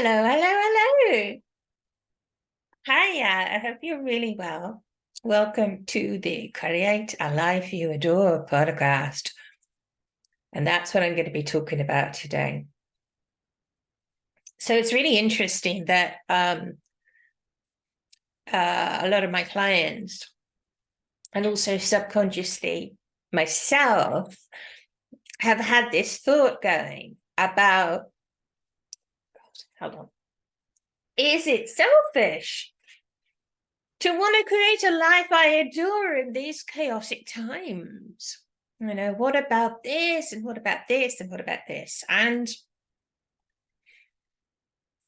Hello, hello, hello. Hiya, I hope you're really well. Welcome to the Create a Life You Adore podcast. And that's what I'm going to be talking about today. So it's really interesting that a lot of my clients, and also subconsciously myself, have had this thought going about, hold on, is it selfish to want to create a life I adore in these chaotic times? What about this? And what about this? And what about this? And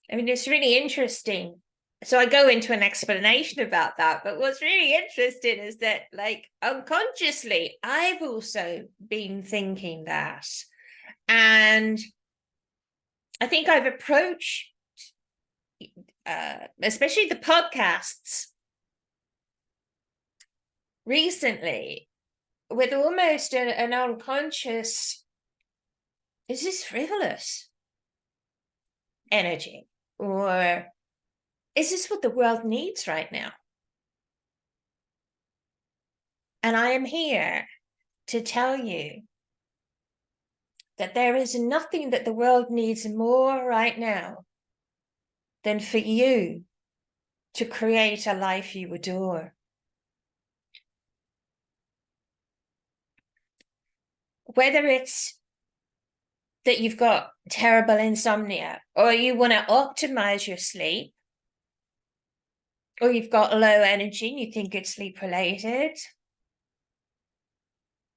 I mean, it's really interesting. So I go into an explanation about that. But what's really interesting is that, like, unconsciously, I've also been thinking that. And I think I've approached, especially the podcasts recently, with almost an unconscious, is this frivolous energy? Or is this what the world needs right now? And I am here to tell you that there is nothing that the world needs more right now than for you to create a life you adore. Whether it's that you've got terrible insomnia, or you want to optimize your sleep, or you've got low energy and you think it's sleep related,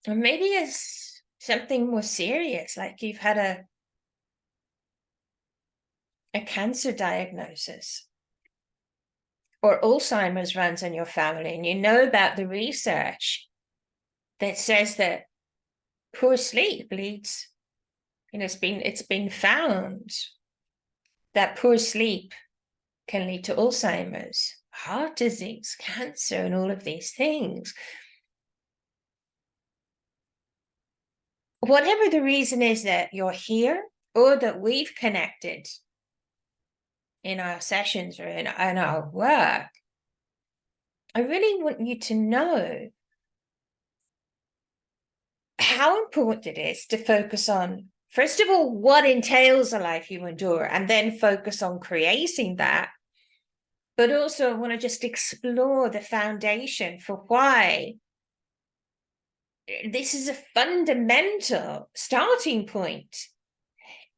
or maybe it's something more serious, like you've had a cancer diagnosis, or Alzheimer's runs in your family, and you know about the research that says that poor sleep leads, it's been found that poor sleep can lead to Alzheimer's, heart disease, cancer, and all of these things. Whatever the reason is that you're here, or that we've connected in our sessions or in our work, I really want you to know how important it is to focus on, first of all, what entails a life you endure, and then focus on creating that. But also, I want to just explore the foundation for why this is a fundamental starting point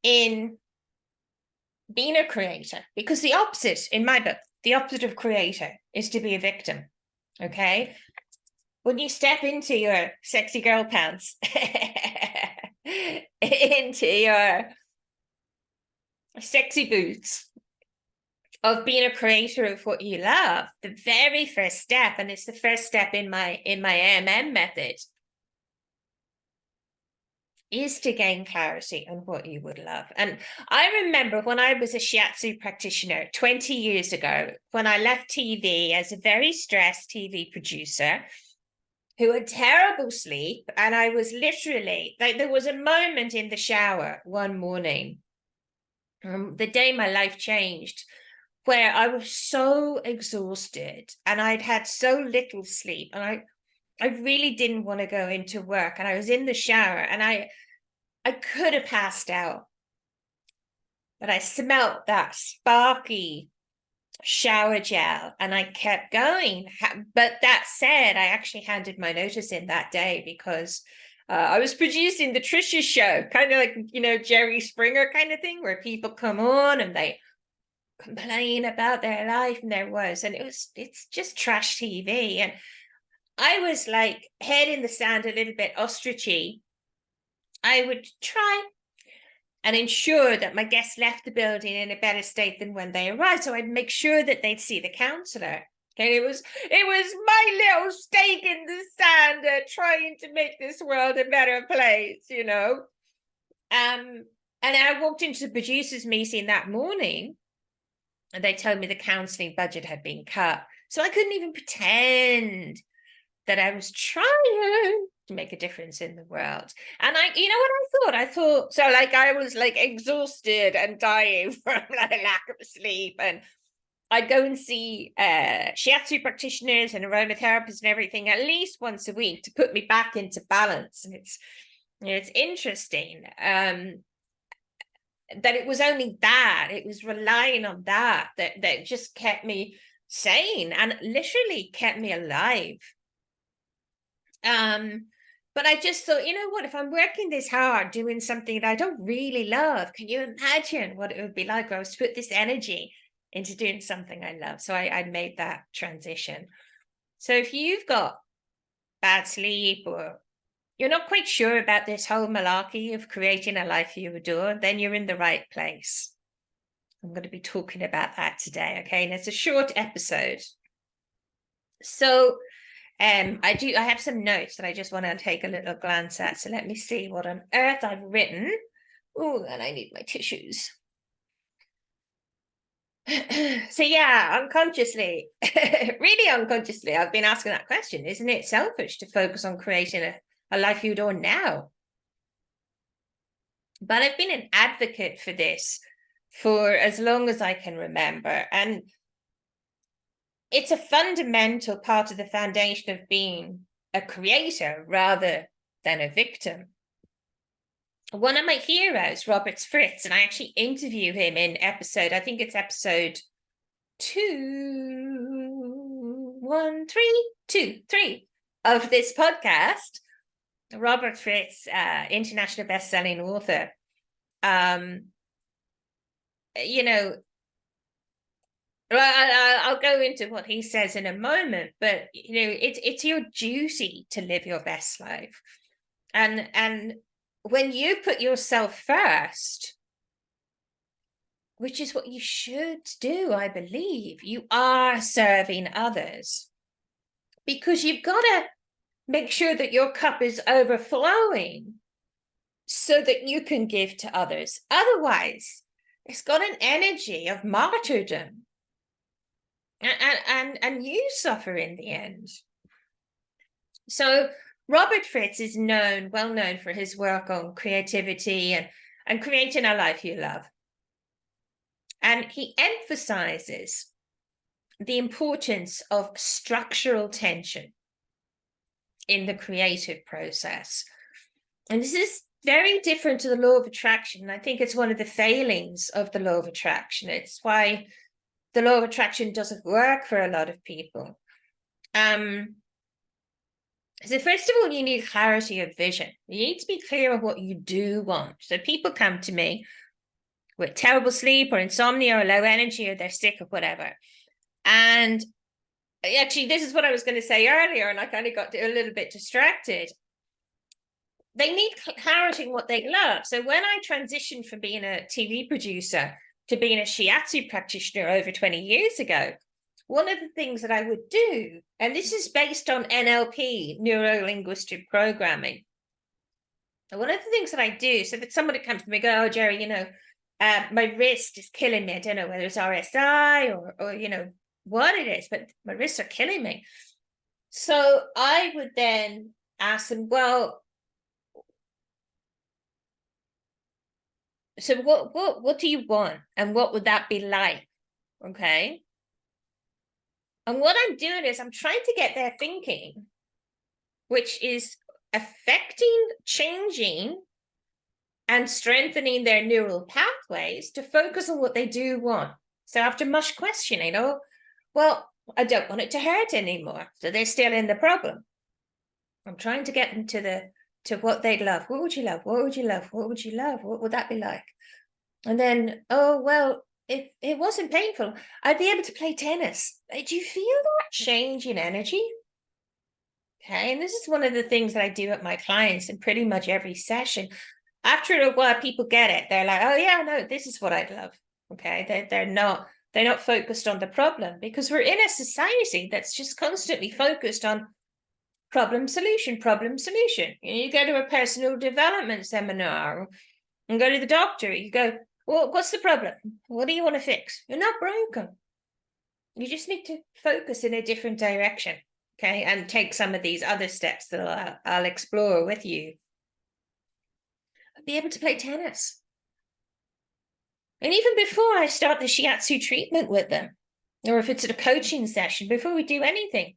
in being a creator. Because the opposite, in my book, the opposite of creator is to be a victim. Okay? When you step into your sexy girl pants, into your sexy boots of being a creator of what you love, the very first step, and it's the first step in my AMM method, is to gain clarity on what you would love. And I remember when I was a shiatsu practitioner 20 years ago, when I left TV as a very stressed TV producer who had terrible sleep, and I was literally, like, there was a moment in the shower one morning, the day my life changed, where I was so exhausted and I'd had so little sleep, and I really didn't want to go into work, and I was in the shower and I could have passed out, but I smelt that sparky shower gel and I kept going. But that said, I actually handed my notice in that day because I was producing the Trisha show, kind of like, Jerry Springer kind of thing, where people come on and they complain about their life, and it's just trash TV. And I was like head in the sand, a little bit ostrichy. I would try and ensure that my guests left the building in a better state than when they arrived. So I'd make sure that they'd see the counselor. Okay, it was my little stake in the sand, trying to make this world a better place, And I walked into the producers' meeting that morning, and they told me the counselling budget had been cut. So I couldn't even pretend that I was trying. to make a difference in the world. And you know what I thought, so like I was like exhausted and dying from like lack of sleep, and I'd go and see shiatsu practitioners and aromatherapists and everything at least once a week to put me back into balance. And it's interesting that it was only that, it was relying on that just kept me sane and literally kept me alive. But I just thought, you know what, if I'm working this hard doing something that I don't really love, can you imagine what it would be like if I was to put this energy into doing something I love? So I made that transition. So if you've got bad sleep, or you're not quite sure about this whole malarkey of creating a life you adore, then you're in the right place. I'm going to be talking about that today, okay? And it's a short episode. So I have some notes that I just want to take a little glance at. So let me see what on earth I've written. Oh, and I need my tissues. So yeah, unconsciously, really unconsciously, I've been asking that question. Isn't it selfish to focus on creating a life you adore now? But I've been an advocate for this for as long as I can remember. And it's a fundamental part of the foundation of being a creator rather than a victim. One of my heroes, Robert Fritz, and I actually interview him in episode, I think it's episode 3 of this podcast. Robert Fritz, international best-selling author. You know, I'll go into what he says in a moment, but you know, it's your duty to live your best life, and when you put yourself first, which is what you should do, I believe, you are serving others, because you've got to make sure that your cup is overflowing so that you can give to others. Otherwise, it's got an energy of martyrdom. And you suffer in the end. So Robert Fritz is well known for his work on creativity and creating a life you love. And he emphasizes the importance of structural tension in the creative process. And this is very different to the law of attraction. I think it's one of the failings of the law of attraction. It's why the law of attraction doesn't work for a lot of people. So first of all, you need clarity of vision. You need to be clear on what you do want. So people come to me with terrible sleep or insomnia or low energy, or they're sick or whatever. And actually, this is what I was going to say earlier, and I kind of got a little bit distracted. They need clarity on what they love. So when I transitioned from being a TV producer to being a shiatsu practitioner over 20 years ago, one of the things that I would do, and this is based on NLP, neuro-linguistic programming, and one of the things that I do, so that somebody comes to me and go, oh, Gerri, you know, my wrist is killing me. I don't know whether it's RSI or you know, what it is, but my wrists are killing me. So I would then ask them, well, so what do you want? And what would that be like? Okay. And what I'm doing is I'm trying to get their thinking, which is affecting, changing, and strengthening their neural pathways to focus on what they do want. So after much questioning, oh, well, I don't want it to hurt anymore. So they're still in the problem. I'm trying to get them to what they'd love. What would you love? What would you love? What would you love? What would that be like? And then, oh, well, if it wasn't painful, I'd be able to play tennis. Do you feel that change in energy? Okay, and this is one of the things that I do at my clients in pretty much every session. After a while, people get it. They're like, oh yeah, no, this is what I'd love. Okay, they're not focused on the problem, because we're in a society that's just constantly focused on problem solution. You go to a personal development seminar and go to the doctor. You go, well, what's the problem? What do you want to fix? You're not broken. You just need to focus in a different direction. okay, and take some of these other steps that I'll explore with you. Be able to play tennis. And even before I start the shiatsu treatment with them, or if it's a coaching session, before we do anything,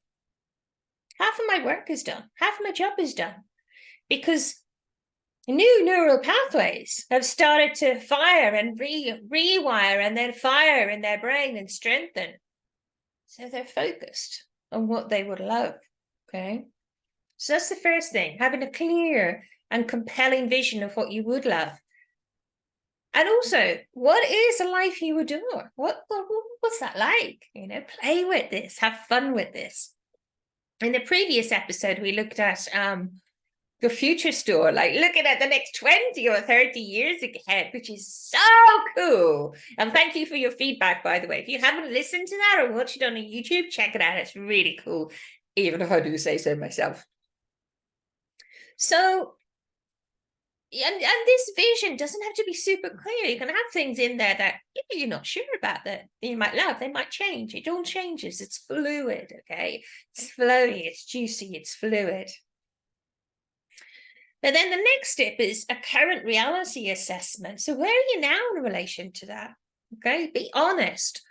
half of my work is done. Half of my job is done. Because new neural pathways have started to fire and rewire and then fire in their brain and strengthen. So they're focused on what they would love, okay? So that's the first thing, having a clear and compelling vision of what you would love. And also, what is a life you adore? What's that like? You know, play with this, have fun with this. In the previous episode, we looked at the future store, like looking at the next 20 or 30 years ahead, which is so cool. And thank you for your feedback, by the way. If you haven't listened to that or watched it on YouTube, check it out. It's really cool, even if I do say so myself. So, and this vision doesn't have to be super clear. You can have things in there that you're not sure about that you might love. They might change. It all changes. It's fluid, okay? It's flowy, it's juicy, it's fluid. But then the next step is a current reality assessment. So where are you now in relation to that? Okay, be honest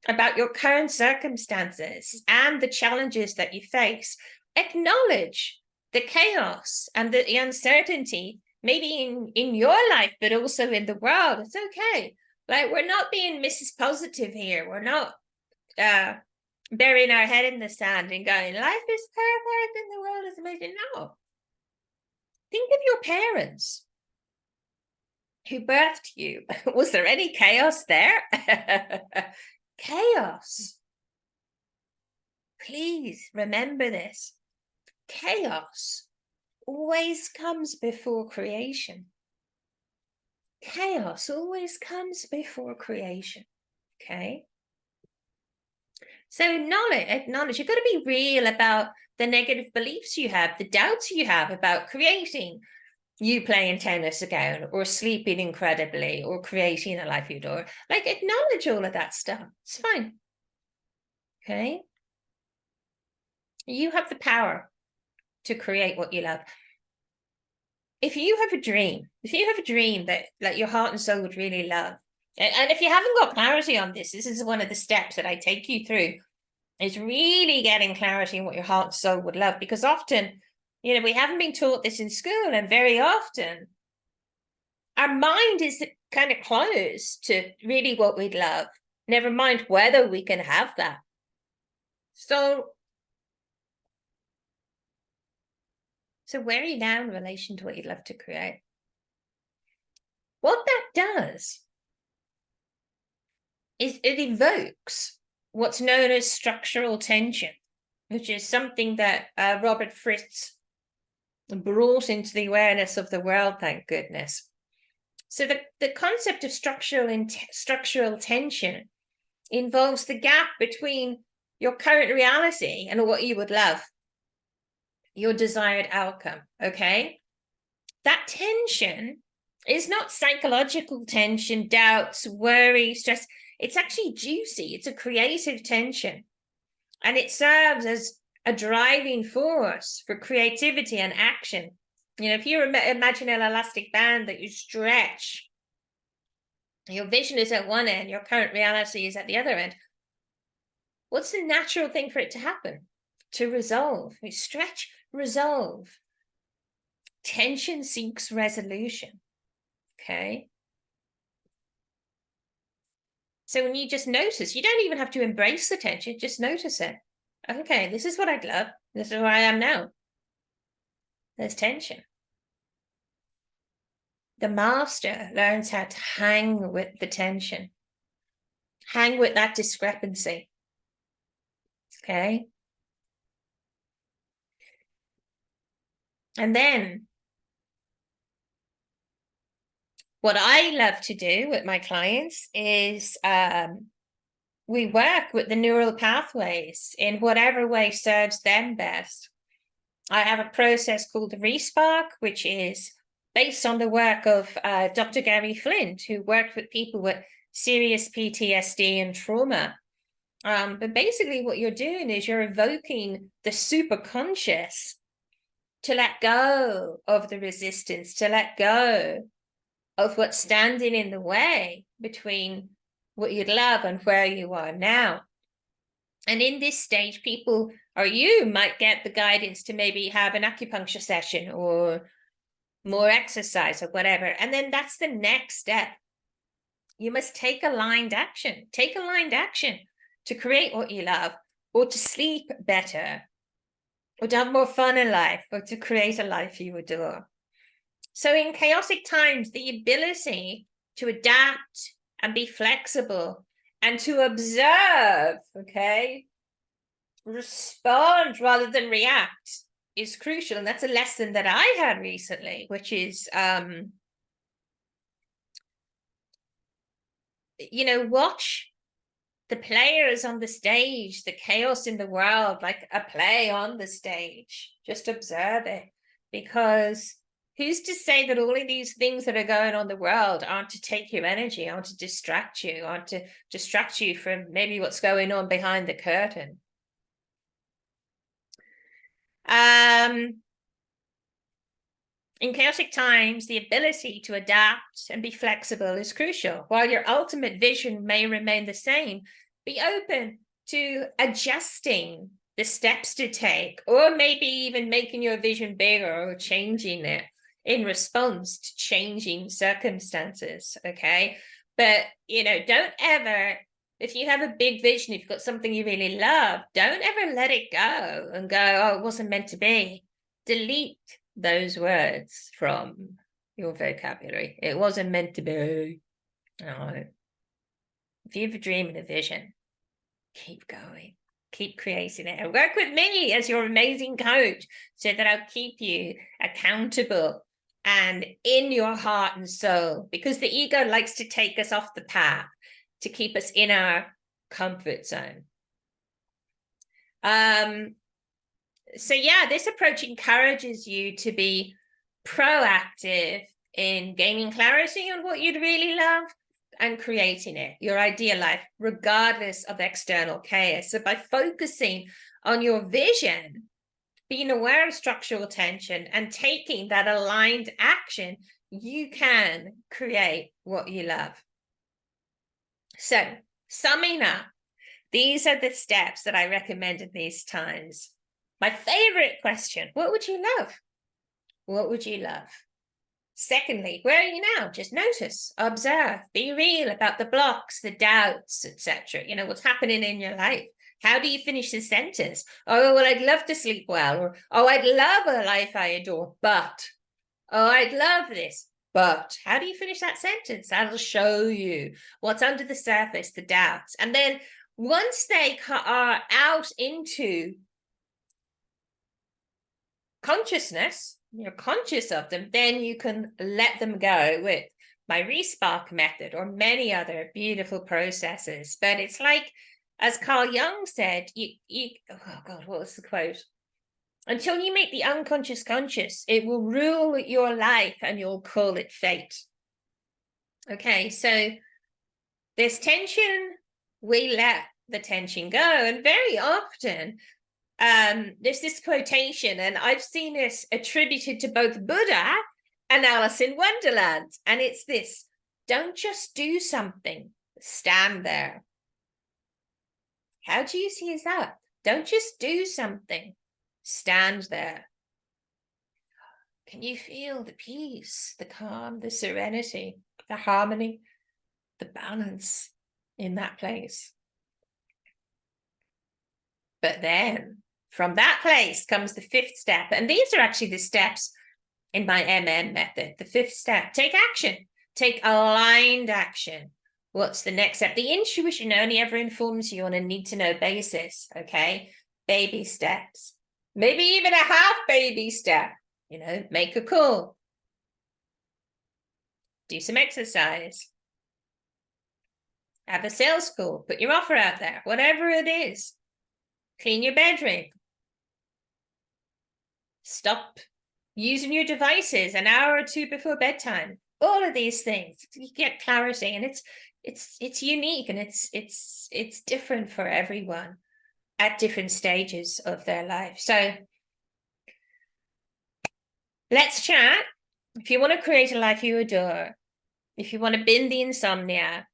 about your current circumstances and the challenges that you face. Acknowledge the chaos and the uncertainty, maybe in your life, but also in the world. It's okay. Like, we're not being Mrs. Positive here. We're not burying our head in the sand and going, life is perfect and the world is amazing. No. Think of your parents who birthed you. Was there any chaos there? Chaos. Please remember this. Chaos always comes before creation. Chaos always comes before creation. Okay? So acknowledge. You've got to be real about the negative beliefs you have, the doubts you have about creating you playing tennis again, or sleeping incredibly, or creating a life you adore. Like, acknowledge all of that stuff. It's fine. Okay? You have the power to create what you love. If you have a dream that like your heart and soul would really love, and if you haven't got clarity on this is one of the steps that I take you through, is really getting clarity on what your heart and soul would love. Because often, you know, we haven't been taught this in school, and very often our mind is kind of closed to really what we'd love, never mind whether we can have that. So where are you now in relation to what you'd love to create? What that does is it evokes what's known as structural tension, which is something that Robert Fritz brought into the awareness of the world, thank goodness. So the concept of structural tension involves the gap between your current reality and what you would love, your desired outcome, okay? That tension is not psychological tension, doubts, worry, stress. It's actually juicy. It's a creative tension. And it serves as a driving force for creativity and action. You know, if you imagine an elastic band that you stretch, your vision is at one end, your current reality is at the other end. What's the natural thing for it to happen? To resolve. We stretch, resolve. Tension seeks resolution. Okay. So when you just notice, you don't even have to embrace the tension, just notice it. Okay, this is what I'd love. This is where I am now. There's tension. The master learns how to hang with the tension. Hang with that discrepancy. Okay. And then what I love to do with my clients is we work with the neural pathways in whatever way serves them best. I have a process called the Respark, which is based on the work of Dr. Gerri Flint, who worked with people with serious PTSD and trauma. But basically what you're doing is you're evoking the superconscious to let go of the resistance, to let go of what's standing in the way between what you'd love and where you are now. And in this stage, people or you might get the guidance to maybe have an acupuncture session or more exercise or whatever. And then that's the next step. You must take aligned action. Take aligned action to create what you love, or to sleep better, or to have more fun in life, or to create a life you adore. So in chaotic times, the ability to adapt and be flexible and to observe, okay, respond rather than react is crucial. And that's a lesson that I had recently, which is, watch the players on the stage, the chaos in the world, like a play on the stage. Just observe it, because who's to say that all of these things that are going on in the world aren't to take your energy, aren't to distract you from maybe what's going on behind the curtain. In chaotic times, the ability to adapt and be flexible is crucial. While your ultimate vision may remain the same, be open to adjusting the steps to take, or maybe even making your vision bigger or changing it in response to changing circumstances, okay? But, don't ever, if you have a big vision, if you've got something you really love, don't ever let it go and go, oh, it wasn't meant to be. Delete those words from your vocabulary. It wasn't meant to be. No. If you have a dream and a vision, keep going, keep creating it, and work with me as your amazing coach so that I'll keep you accountable and in your heart and soul, because the ego likes to take us off the path to keep us in our comfort zone. So yeah, this approach encourages you to be proactive in gaining clarity on what you'd really love and creating it, your ideal life, regardless of external chaos. So by focusing on your vision, being aware of structural tension, and taking that aligned action, you can create what you love. So summing up, these are the steps that I recommend in these times. My favorite question, what would you love? What would you love? Secondly, where are you now? Just notice, observe, be real about the blocks, the doubts, etc. What's happening in your life. How do you finish the sentence? Oh, well, I'd love to sleep well. Or, oh, I'd love a life I adore, but. Oh, I'd love this, but. How do you finish that sentence? That'll show you what's under the surface, the doubts. And then once they are out into consciousness, you're conscious of them, then you can let them go with my respark method or many other beautiful processes. But it's like, as Carl Jung said, oh God, what was the quote? Until you make the unconscious conscious, it will rule your life and you'll call it fate. Okay, so there's tension, we let the tension go. And very often, there's this quotation, and I've seen this attributed to both Buddha and Alice in Wonderland. And it's this: don't just do something, stand there. How juicy is that? Don't just do something, stand there. Can you feel the peace, the calm, the serenity, the harmony, the balance in that place? But then from that place comes the fifth step. And these are actually the steps in my method. The fifth step: take action, take aligned action. What's the next step? The intuition only ever informs you on a need-to-know basis, okay? Baby steps, maybe even a half baby step, make a call, do some exercise, have a sales call, put your offer out there, whatever it is. Clean your bedroom. Stop using your devices an hour or two before bedtime. all of these things. You get clarity, and it's unique, and it's different for everyone at different stages of their life. So let's chat. If you want to create a life you adore, if you want to bin the insomnia,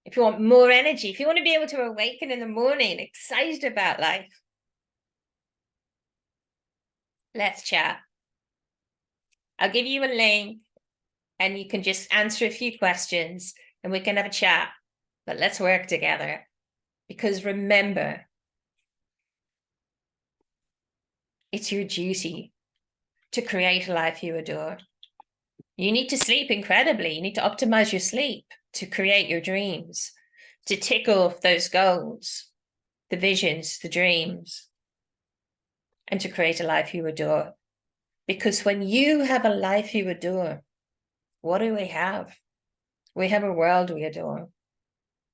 if you want more energy, if you want to be able to awaken in the morning, excited about life, let's chat. I'll give you a link and you can just answer a few questions and we can have a chat. But let's work together. Because remember, it's your duty to create a life you adore. You need to sleep incredibly. You need to optimize your sleep to create your dreams, to tick off those goals, the visions, the dreams, and to create a life you adore. Because when you have a life you adore, what do we have? We have a world we adore,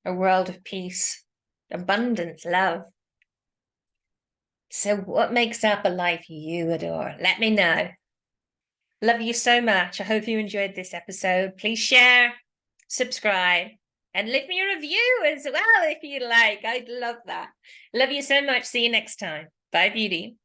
a world of peace, abundance, love. So what makes up a life you adore? Let me know. Love you so much. I hope you enjoyed this episode. Please share, subscribe, and leave me a review as well if you like. I'd love that. Love you so much. See you next time. Bye, beauty.